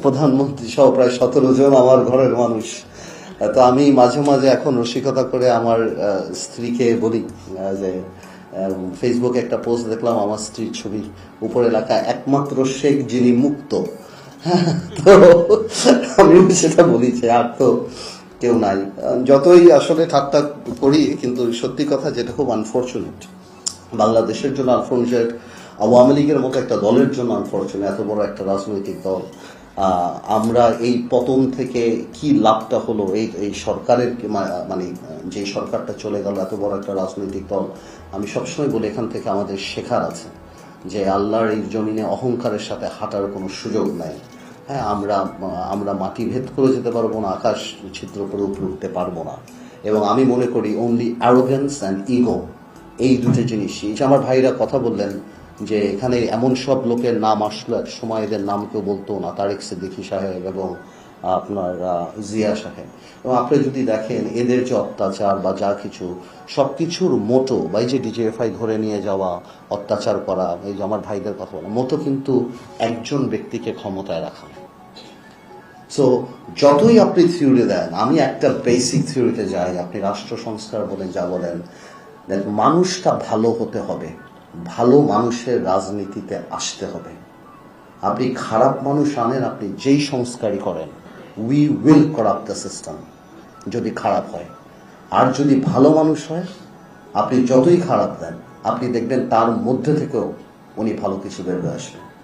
প্রধানমন্ত্রী সহ প্রায় 17 জন আমার ঘরের মানুষ। তো আমি মাঝে মাঝে এখন রসিকতা করে আমার স্ত্রীকে বলি যে ফেসবুকে একটা পোস্ট দেখলাম আমার স্ত্রীর ছবি, উপরে লেখা একমাত্র শেখ যিনি মুক্ত। হ্যাঁ, তো আমি সেটা বলি যে আর তো কেউ নাই। যতই আসলে ঠাট্টা করি, কিন্তু সত্যি কথা যেটা খুব আনফর্চুনেট বাংলাদেশের জন্য, আনফর্চুনেট আওয়ামী লীগের মতো একটা দলের জন্য, আনফর্চুনেট এত বড় একটা রাজনৈতিক দল, আমরা এই পতন থেকে কি লাভটা হলো, এই সরকারের মানে যে সরকারটা চলে গেল, এত বড় একটা রাজনৈতিক দল, আমি সবসময় বলি এখান থেকে আমাদের শেখার আছে যে আল্লাহর এই জমিনে অহংকারের সাথে হাঁটার কোনো সুযোগ নাই। হ্যাঁ, আমরা মাটি ভেদ করে যেতে পারবো না, আকাশ ছিদ্র করে উপরে উঠতে পারবো না। এবং আমি মনে করি অনলি অ্যারোগেন্স অ্যান্ড ইগো, এই দুটো জিনিসই। যে আমার ভাইরা কথা বললেন যে এখানে এমন সব লোকের নাম আসলো, এক সময় এদের নাম কেউ বলতো না, তারেক সিদ্দিকী সাহেব এবং আপনার জিয়া সাহেব। এবং আপনি যদি দেখেন এদের যে অত্যাচার বা যা কিছু, সব কিছুর মোটো বা এই যে ডিজিএফআই ধরে নিয়ে যাওয়া, অত্যাচার করা, এই যে আমার ভাইদের কথা বলা, মোটো কিন্তু একজন ব্যক্তিকে ক্ষমতায় রাখা। সো যতই আপনি থিওরি দেন, আমি একটা বেসিক থিওরিতে যাই, আপনি রাষ্ট্র সংস্কার বলেন যা বলেন, মানুষটা ভালো হতে হবে, ভালো মানুষের রাজনীতিতে আসতে হবে। আপনি খারাপ মানুষ আনেন, আপনি যেই সংস্কারই করেন, we will corrupt the system যদি খারাপ হয়। আর যদি ভালো মানুষ হয়, আপনি যতই খারাপ দেন, আপনি দেখবেন তার মধ্যে থেকেও উনি ভালো কিছু বের হয়ে আসবে।